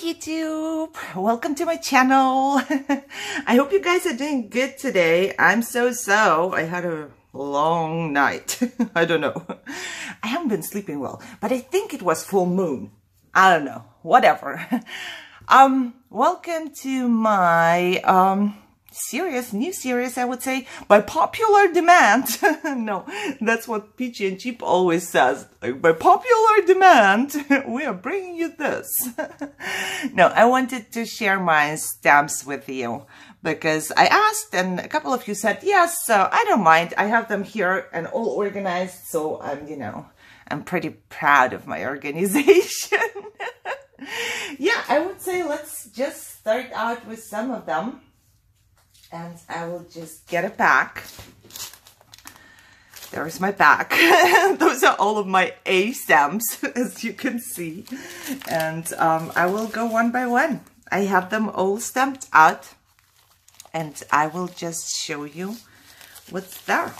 YouTube, welcome to my channel. I hope you guys are doing good today. I'm so. I had a long night. I don't know. I haven't been sleeping well, but I think it was full moon. I don't know, whatever. Welcome to my new series, I would say, by popular demand. No, that's what Peachy and Cheap always says. Like, by popular demand, we are bringing you this. No, I wanted to share my stamps with you because I asked and a couple of you said yes, so I don't mind. I have them here and all organized, so I'm pretty proud of my organization. Yeah, I would say let's just start out with some of them. And I will just get a pack. There's my pack. Those are all of my A stamps, as you can see. And I will go one by one. I have them all stamped out. And I will just show you what's there.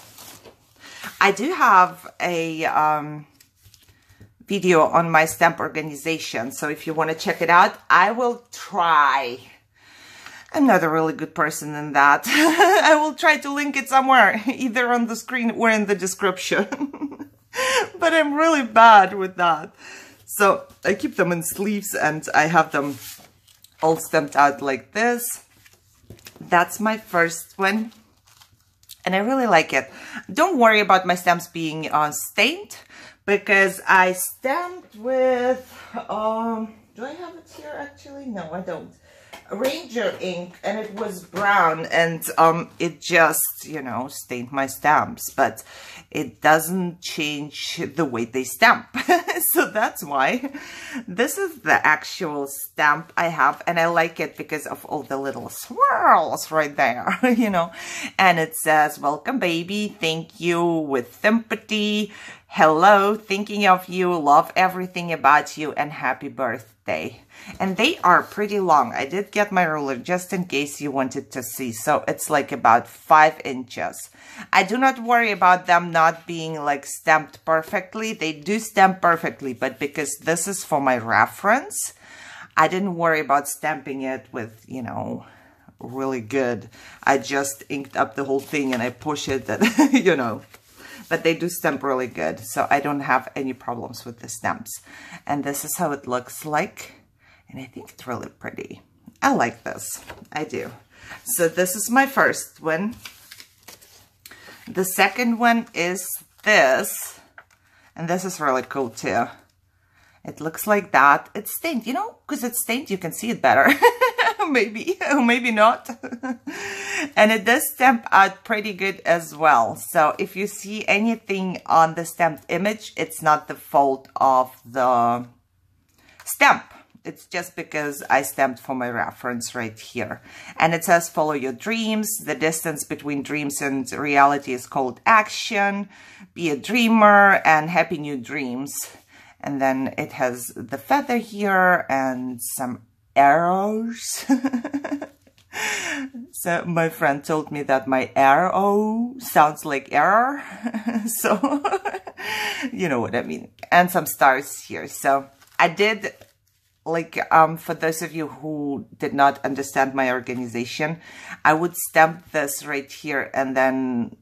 I do have a video on my stamp organization. So if you want to check it out, I will try. I'm not a really good person in that. I will try to link it somewhere, either on the screen or in the description. But I'm really bad with that. So I keep them in sleeves and I have them all stamped out like this. That's my first one. And I really like it. Don't worry about my stamps being stained, because I stamped with, do I have it here actually? No, I don't. Ranger ink, and it was brown, and it just stained my stamps, but it doesn't change the way they stamp. So that's why this is the actual stamp I have, and I like it because of all the little swirls right there. And it says, welcome baby, thank you, with sympathy, hello, thinking of you, love everything about you, and happy birthday. And they are pretty long. I did get my ruler just in case you wanted to see. So it's like about 5 inches. I do not worry about them not being like stamped perfectly. They do stamp perfectly, but because this is for my reference, I didn't worry about stamping it with, really good. I just inked up the whole thing and I push it and, But they do stamp really good, so I don't have any problems with the stamps. And this is how it looks like. And I think it's really pretty. I like this. I do. So this is my first one. The second one is this. And this is really cool too. It looks like that. It's stained, because it's stained, you can see it better. Maybe, or maybe not. And it does stamp out pretty good as well. So if you see anything on the stamped image, it's not the fault of the stamp. It's just because I stamped for my reference right here. And it says, follow your dreams. The distance between dreams and reality is called action. Be a dreamer and happy new dreams. And then it has the feather here and some arrows. So my friend told me that my arrow sounds like error. So you know what I mean. And some stars here. So I did, like, for those of you who did not understand my organization, I would stamp this right here, and then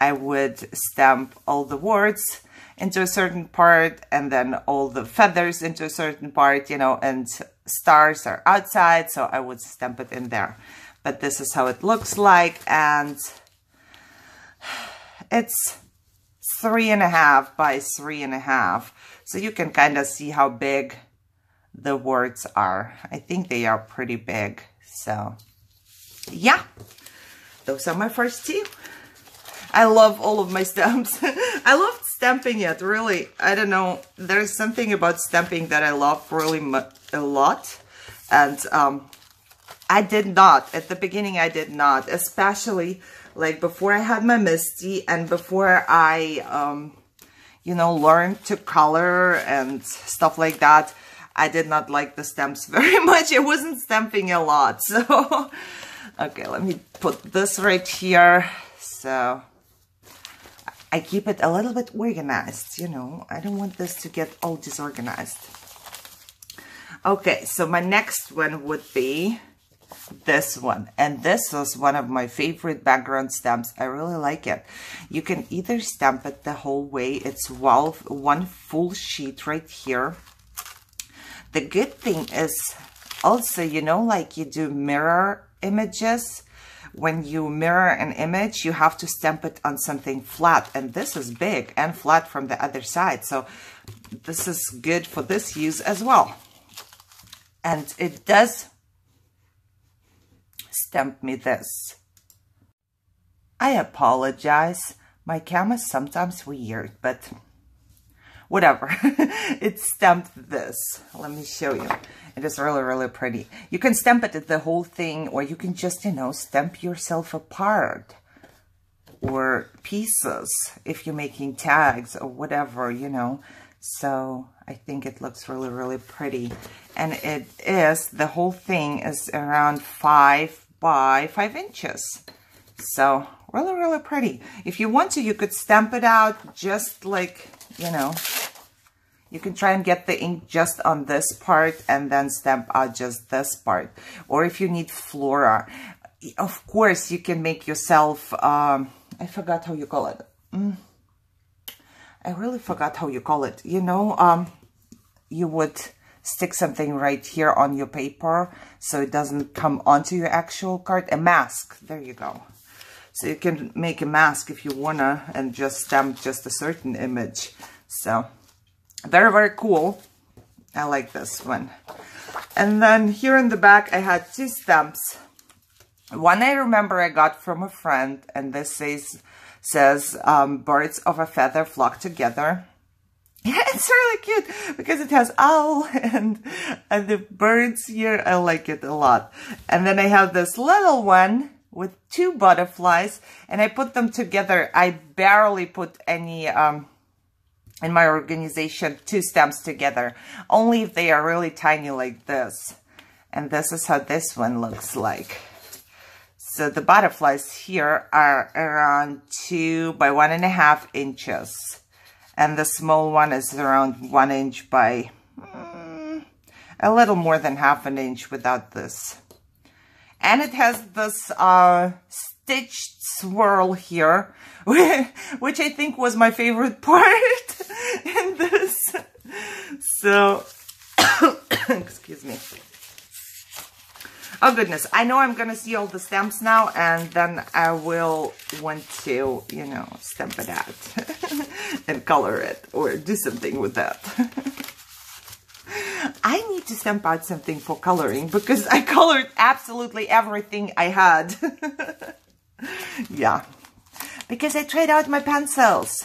I would stamp all the words into a certain part, and then all the feathers into a certain part, and stars are outside, so I would stamp it in there. But this is how it looks like, and it's 3.5 by 3.5, so you can kind of see how big the words are. I think they are pretty big. So yeah, those are my first two. I love all of my stamps. I love stamping it, really. I don't know. There's something about stamping that I love really a lot. And I did not. At the beginning, I did not. Especially, like, before I had my Misty and before I, learned to color and stuff like that, I did not like the stamps very much. I wasn't stamping a lot. So, okay, let me put this right here. So I keep it a little bit organized, I don't want this to get all disorganized. Okay, so my next one would be this one, and this is one of my favorite background stamps. I really like it. You can either stamp it the whole way. It's one full sheet right here. The good thing is also, you know, like you do mirror images. When you mirror an image, you have to stamp it on something flat, and this is big and flat from the other side, so this is good for this use as well. And it does stamp me this. I apologize. My camera is sometimes weird, but whatever. It stamped this. Let me show you. It is really, really pretty. You can stamp it the whole thing, or you can just, you know, stamp yourself apart or pieces if you're making tags or whatever, you know. So I think it looks really, really pretty. And it is, the whole thing is around 5 by 5 inches. So really, really pretty. If you want to, you could stamp it out just like, you know, you can try and get the ink just on this part and then stamp out just this part. Or if you need flora, of course, you can make yourself, I forgot how you call it. I really forgot how you call it. You know, you would stick something right here on your paper so it doesn't come onto your actual card. A mask, there you go. So you can make a mask if you wanna and just stamp just a certain image. So very, very cool. I like this one. And then here in the back, I had 2 stamps. One I remember I got from a friend, and this says birds of a feather flock together. Yeah, it's really cute because it has owl and the birds here. I like it a lot. And then I have this little one with 2 butterflies, and I put them together. I barely put any in my organization 2 stamps together, only if they are really tiny like this. And this is how this one looks like. So the butterflies here are around 2 by 1.5 inches. And the small one is around 1 inch by a little more than half an inch without this. And it has this stitched swirl here, which I think was my favorite part in this. So, excuse me. Oh goodness, I know I'm gonna see all the stamps now, and then I will want to, you know, stamp it out and color it or do something with that. I need to stamp out something for coloring because I colored absolutely everything I had. Yeah, because I tried out my pencils.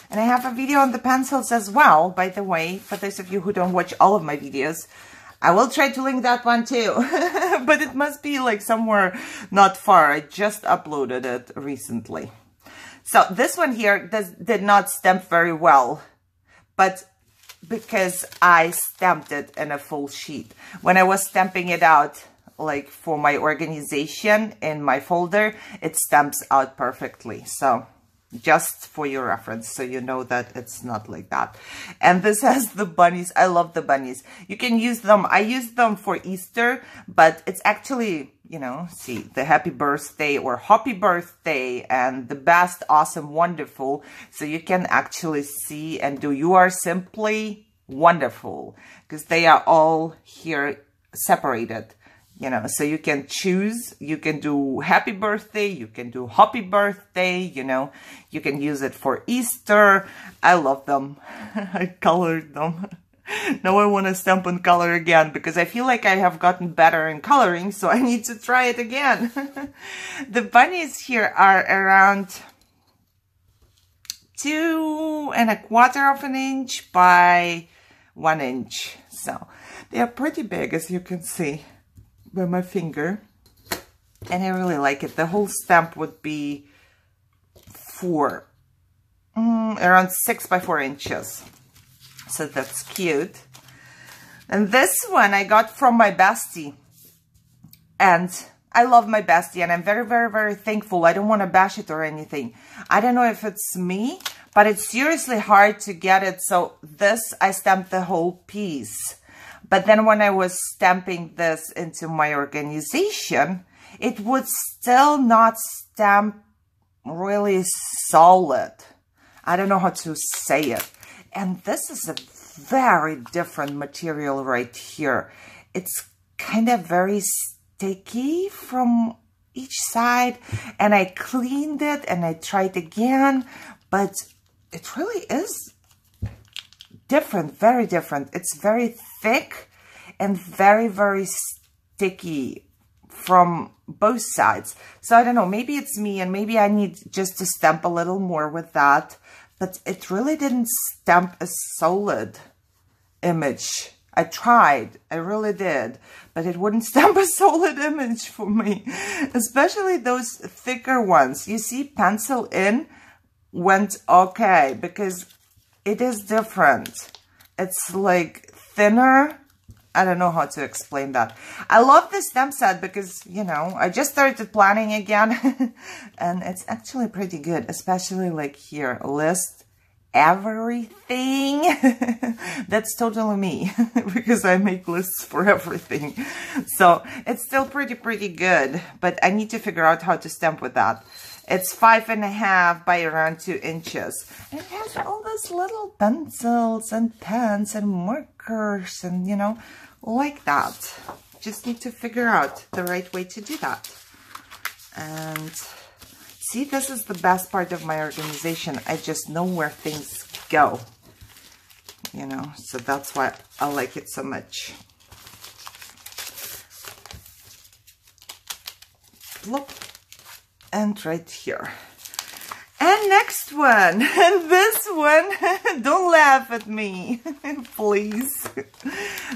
And I have a video on the pencils as well, by the way, for those of you who don't watch all of my videos. I will try to link that one too, but it must be like somewhere not far. I just uploaded it recently. So this one here did not stamp very well, but because I stamped it in a full sheet. When I was stamping it out, like for my organization in my folder, it stamps out perfectly. So just for your reference, so you know that it's not like that. And this has the bunnies. I love the bunnies. You can use them. I use them for Easter, but it's actually, you know, see, the happy birthday or happy birthday and the best, awesome, wonderful. So you can actually see and do you are simply wonderful, because they are all here separated. You know, so you can choose, you can do happy birthday, you can do happy birthday, you know, you can use it for Easter. I love them. I colored them. Now I want to stamp and color again because I feel like I have gotten better in coloring, so I need to try it again. The bunnies here are around 2¼ inch by 1 inch. So they are pretty big, as you can see by my finger, and I really like it. The whole stamp would be around 6 by 4 inches. So that's cute. And this one I got from my bestie, and I love my bestie, and I'm very, very, very thankful. I don't want to bash it or anything. I don't know if it's me, but it's seriously hard to get it. So this, I stamped the whole piece. But then when I was stamping this into my organization, it would still not stamp really solid. I don't know how to say it. And this is a very different material right here. It's kind of very sticky from each side, and I cleaned it and I tried again, but it really is different, very different. It's very thick and very, very sticky from both sides. So I don't know, maybe it's me and maybe I need just to stamp a little more with that, but it really didn't stamp a solid image. I tried, I really did, but it wouldn't stamp a solid image for me, especially those thicker ones. You see, pencil in went okay because it is different. It's like thinner. I don't know how to explain that. I love this stamp set because, you know, I just started planning again and it's actually pretty good, especially like here, list everything. That's totally me because I make lists for everything. So it's still pretty good, but I need to figure out how to stamp with that. It's 5.5 by around 2 inches. And it has all those little pencils and pens and markers and, you know, like that. Just need to figure out the right way to do that. And see, this is the best part of my organization. I just know where things go, you know, so that's why I like it so much. Look, and right here. And next one, and this one, don't laugh at me, please.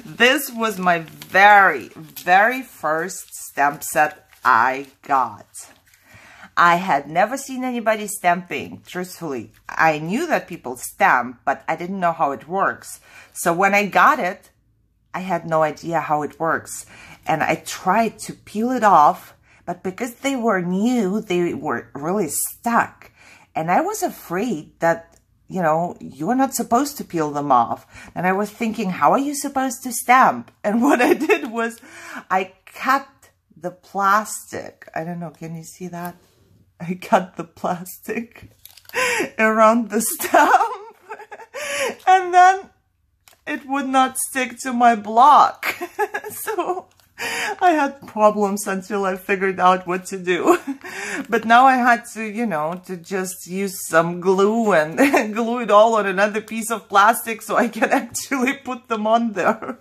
This was my very, very first stamp set I got. I had never seen anybody stamping, truthfully. I knew that people stamp, but I didn't know how it works. So when I got it, I had no idea how it works. And I tried to peel it off, but because they were new, they were really stuck. And I was afraid that, you know, you're not supposed to peel them off. And I was thinking, how are you supposed to stamp? And what I did was I cut the plastic. I don't know, can you see that? I cut the plastic around the stamp. And then it would not stick to my block. So I had problems until I figured out what to do. But now I had to, you know, to just use some glue and glue it all on another piece of plastic so I can actually put them on there.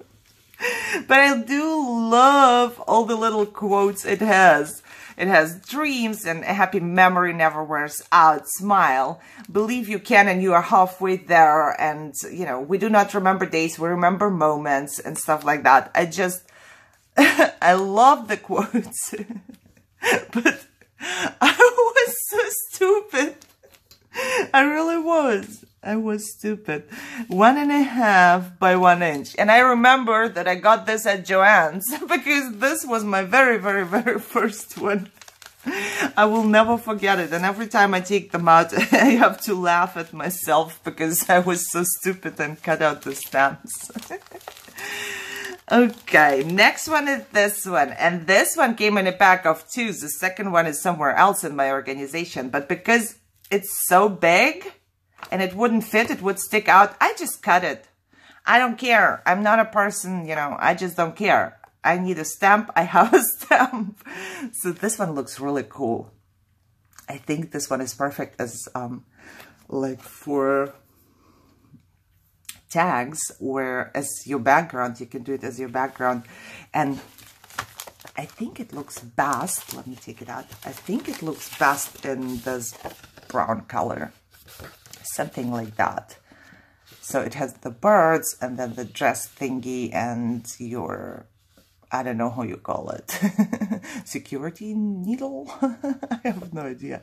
But I do love all the little quotes it has. It has dreams and a happy memory never wears out, smile, believe you can and you are halfway there. And, you know, we do not remember days, we remember moments and stuff like that. I just, I love the quotes, but I was so stupid. I really was. I was stupid. 1.5 by 1 inch. And I remember that I got this at Joann's because this was my very, very, very first one. I will never forget it. And every time I take them out, I have to laugh at myself because I was so stupid and cut out the stamps. Okay, next one is this one. And this one came in a pack of 2. The second one is somewhere else in my organization. But because it's so big, and it wouldn't fit, it would stick out, I just cut it. I don't care. I'm not a person, you know, I just don't care. I need a stamp, I have a stamp. So this one looks really cool. I think this one is perfect as, like for tags, where as your background, you can do it as your background. And I think it looks best, let me take it out. I think it looks best in this brown color. Something like that. So it has the birds and then the dress thingy and your, I don't know how you call it, security needle? I have no idea.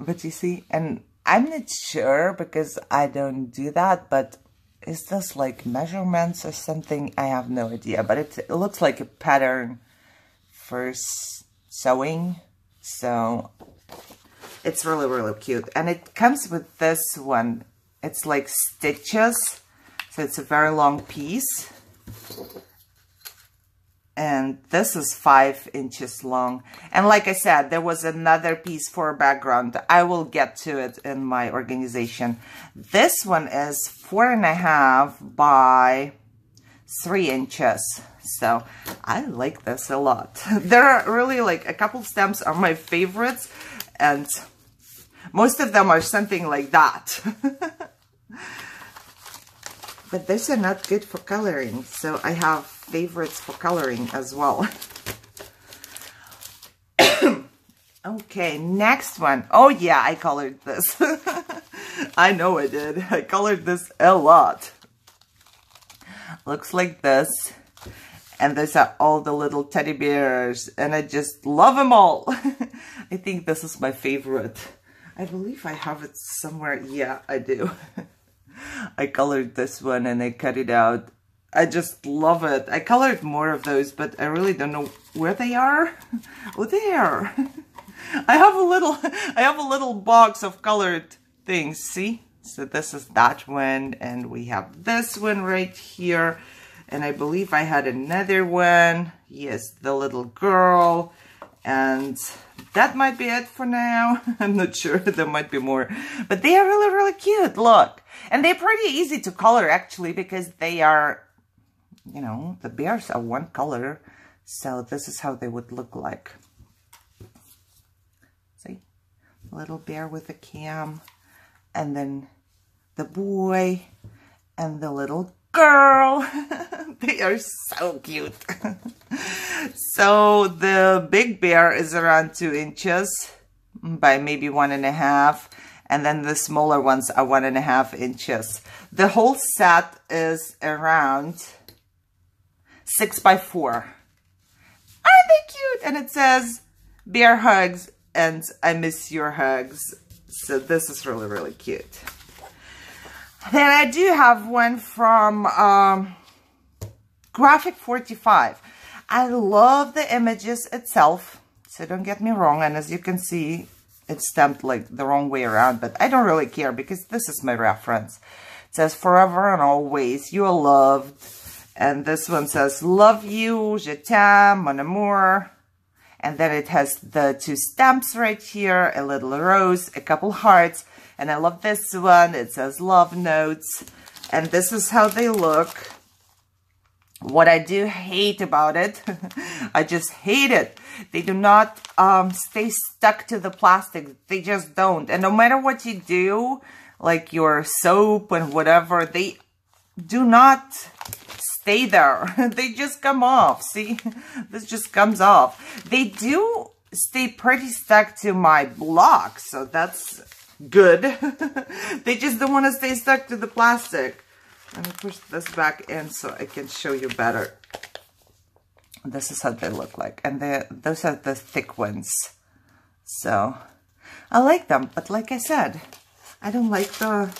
But you see, and I'm not sure because I don't do that, but is this like measurements or something? I have no idea, but it looks like a pattern for sewing. So it's really, really cute. And it comes with this one. It's like stitches. So it's a very long piece. And this is 5 inches long. And like I said, there was another piece for a background. I will get to it in my organization. This one is 4.5 by 3 inches. So I like this a lot. There are really like a couple stamps are my favorites, and most of them are something like that. But these are not good for coloring, so I have favorites for coloring as well. Okay, next one. Oh yeah, I colored this. I know I did. I colored this a lot. Looks like this. And these are all the little teddy bears, and I just love them all. I think this is my favorite. I believe I have it somewhere. Yeah, I do. I colored this one and I cut it out. I just love it. I colored more of those, but I really don't know where they are. Oh, there. I have a little box of colored things. See? So this is that one, and we have this one right here. And I believe I had another one. Yes, the little girl. And that might be it for now. I'm not sure. There might be more. But they are really, really cute. Look. And they're pretty easy to color, actually, because they are, you know, the bears are one color. So this is how they would look like. See? Little bear with a cam. And then the boy. And the little girl. They are so cute. So the big bear is around 2 inches by maybe 1.5, and then the smaller ones are 1.5 inches. The whole set is around 6 by 4. Aren't they cute? And it says bear hugs and I miss your hugs. So this is really, really cute. Then I do have one from Graphic 45. I love the images itself, so don't get me wrong. And as you can see, it's stamped like the wrong way around, but I don't really care because this is my reference. It says forever and always, you are loved. And this one says, love you, je t'aime, mon amour. And then it has the 2 stamps right here, a little rose, a couple hearts. And I love this one. It says love notes. And this is how they look. What I do hate about it, I just hate it. They do not stay stuck to the plastic. They just don't. And no matter what you do, like your soap and whatever, they do not stay there. They just come off. See, this just comes off. They do stay pretty stuck to my block, so that's good. They just don't want to stay stuck to the plastic. Let me push this back in so I can show you better. This is how they look like. And those are the thick ones. So, I like them. But like I said, I don't like them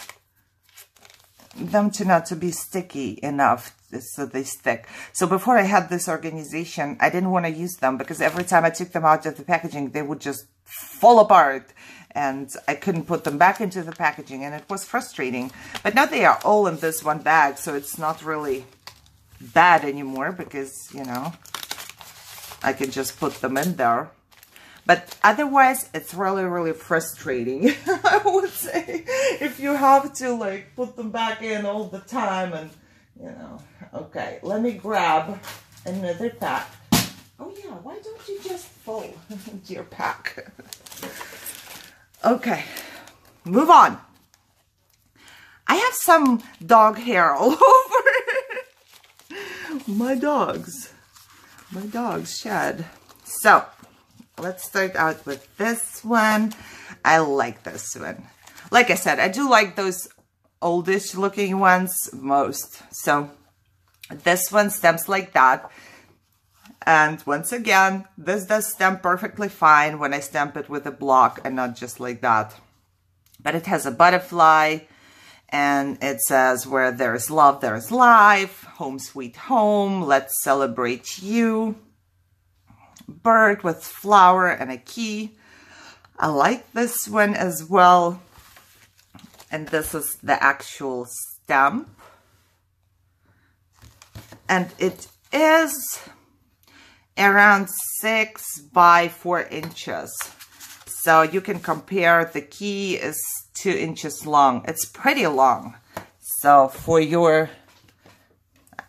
to not to be sticky enough so they stick. So before I had this organization, I didn't want to use them because every time I took them out of the packaging, they would just fall apart. And I couldn't put them back into the packaging, and it was frustrating. But now they are all in this one bag, so it's not really bad anymore because, you know, I can just put them in there. But otherwise, it's really, really frustrating, I would say, if you have to, like, put them back in all the time and, you know. Okay, let me grab another pack. Oh, yeah, why don't you just fold your pack? Okay, move on. I have some dog hair all over. My dogs shed. So, let's start out with this one. I like this one. Like I said, I do like those oldish looking ones most. So, this one stamps like that. And once again, this does stamp perfectly fine when I stamp it with a block and not just like that. But it has a butterfly, and it says, where there is love, there is life, home sweet home, let's celebrate you. Bird with flower and a key. I like this one as well. And this is the actual stamp. and it is around 6 by 4 inches. So you can compare, the key is 2 inches long. It's pretty long. So for your,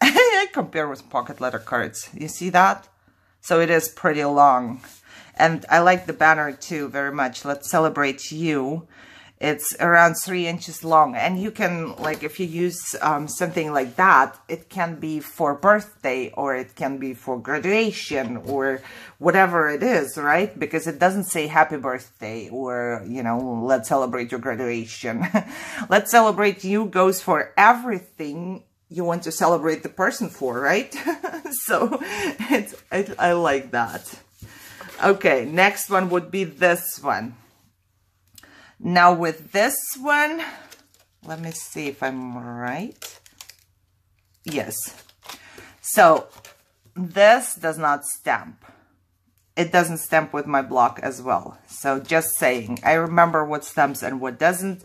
I compare with pocket letter cards. You see that? So it is pretty long. And I like the banner too very much. Let's celebrate you. It's around 3 inches long. And you can, like, if you use something like that, it can be for birthday, or it can be for graduation, or whatever it is, right? Because it doesn't say happy birthday, or, you know, let's celebrate your graduation. Let's celebrate you goes for everything you want to celebrate the person for, right? So I like that. Okay, next one would be this one. Now with this one, let me see if I'm right. Yes. So this does not stamp. It doesn't stamp with my block as well. So just saying, I remember what stamps and what doesn't.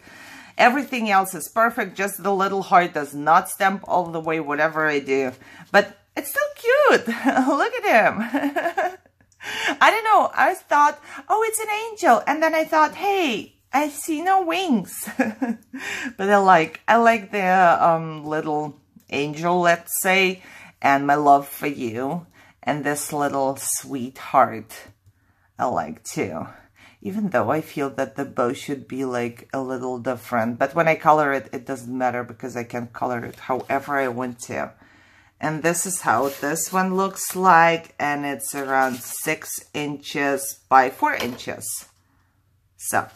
Everything else is perfect. Just the little heart does not stamp all the way, whatever I do. But it's still cute. Look at him. I don't know. I thought, oh, it's an angel. And then I thought, hey, I see no wings. But I like the little angel, let's say, and my love for you, and this little sweet heart I like too. Even though I feel that the bow should be like a little different, but when I color it, it doesn't matter because I can color it however I want to. And this is how this one looks like, and it's around 6 inches by 4 inches. So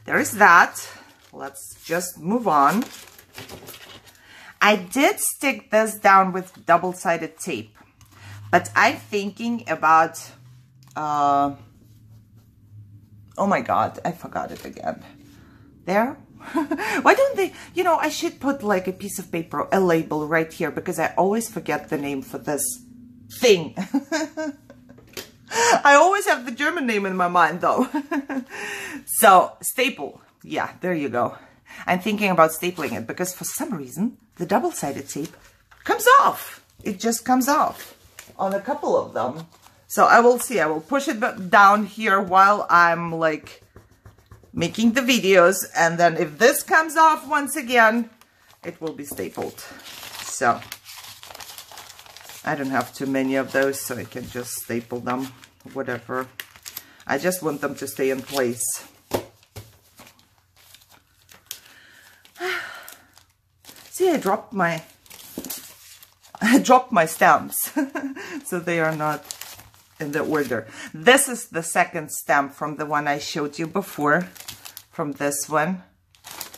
there is that. Let's just move on. I did stick this down with double-sided tape, but I'm thinking about, oh my God, I forgot it again. There? Why don't they, you know, I should put like a piece of paper, a label right here, because I always forget the name for this thing. I always have the German name in my mind though. So, staple. Yeah, there you go. I'm thinking about stapling it because for some reason, the double-sided tape comes off. It just comes off on a couple of them. So I will see. I will push it down here while I'm like making the videos. And then if this comes off once again, it will be stapled. So I don't have too many of those, so I can just staple them, whatever. I just want them to stay in place. See, I dropped my stamps, so they are not in the order. This is the second stamp from the one I showed you before, from this one.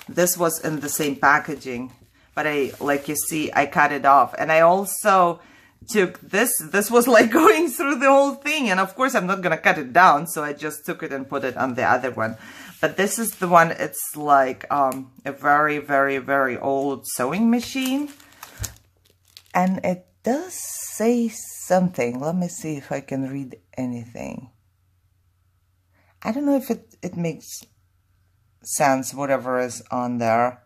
This was in the same packaging, but like you see, I cut it off. And I also took this was like going through the whole thing. And of course, I'm not going to cut it down. So I just took it and put it on the other one. But this is the one, it's like a very, very, very old sewing machine. And it does say something. Let me see if I can read anything. I don't know if it makes sense, whatever is on there.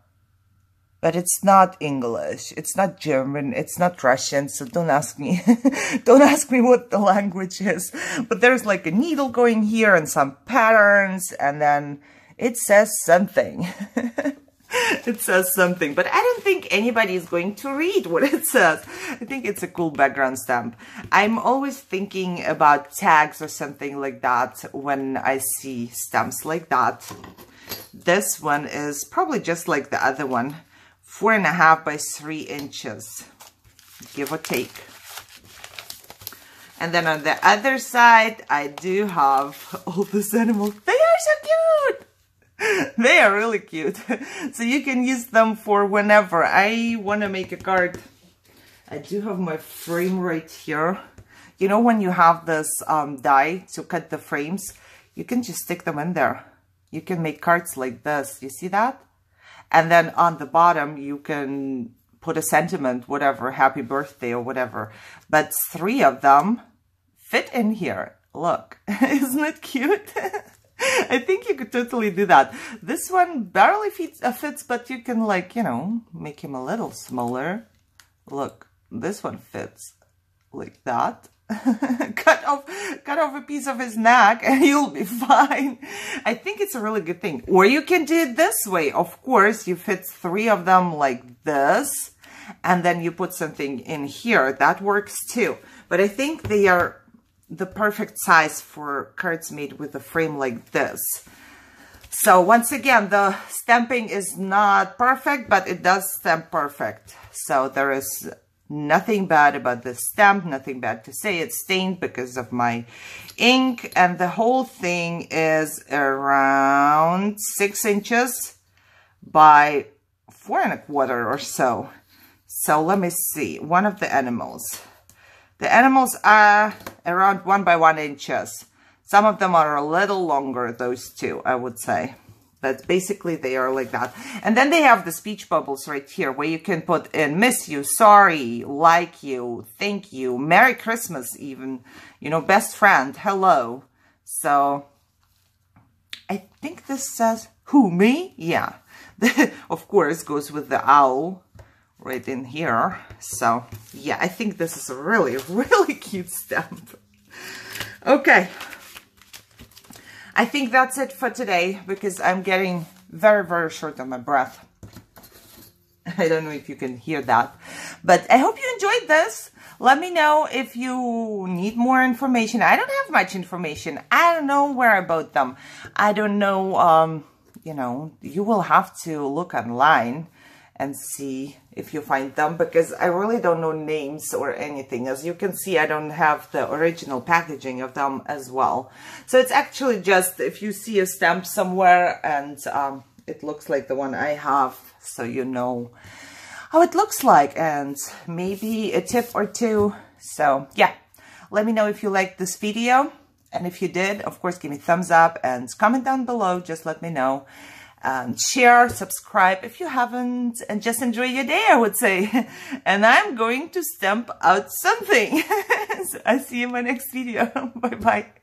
But it's not English, it's not German, it's not Russian, so don't ask me. Don't ask me what the language is. But there's like a needle going here and some patterns, and then it says something. It says something, but I don't think anybody is going to read what it says. I think it's a cool background stamp. I'm always thinking about tags or something like that when I see stamps like that. This one is probably just like the other one. 4.5 by 3 inches, give or take. And then on the other side, I do have all these animals. They are so cute! They are really cute. So you can use them for whenever. I want to make a card. I do have my frame right here. You know when you have this die to cut the frames, you can just stick them in there. You can make cards like this. You see that? And then on the bottom, you can put a sentiment, whatever, happy birthday or whatever. But 3 of them fit in here. Look, isn't it cute? I think you could totally do that. This one barely fits, but you can, like, you know, make him a little smaller. Look, this one fits like that. cut off a piece of his neck and you'll be fine. I think it's a really good thing. Or you can do it this way. Of course, you fit 3 of them like this, and then you put something in here. That works too. But I think they are the perfect size for cards made with a frame like this. So once again, the stamping is not perfect, but it does stamp perfect. So there is nothing bad about this stamp, nothing bad to say. It's stained because of my ink, and the whole thing is around 6 inches by 4 1/4 or so. So let me see, one of the animals. The animals are around 1 by 1 inches. Some of them are a little longer, those two, I would say. But basically they are like that. And then they have the speech bubbles right here where you can put in miss you, sorry, like you, thank you, Merry Christmas even, you know, best friend, hello. So I think this says, who, me? Yeah. Of course, goes with the owl right in here. So yeah, I think this is a really, really cute stamp. Okay. I think that's it for today because I'm getting very, very short on my breath. I don't know if you can hear that, but I hope you enjoyed this. Let me know if you need more information. I don't have much information. I don't know where I bought them. I don't know, you know, you will have to look online and see if you find them because I really don't know names or anything. As you can see, I don't have the original packaging of them as well. So it's actually just if you see a stamp somewhere and it looks like the one I have, so you know how it looks like and maybe a tip or two. So yeah, let me know if you liked this video. And if you did, of course, give me a thumbs up and comment down below. Just let me know. And share, subscribe if you haven't, and just enjoy your day, I would say. And I'm going to stamp out something. So I'll see you in my next video. Bye-bye.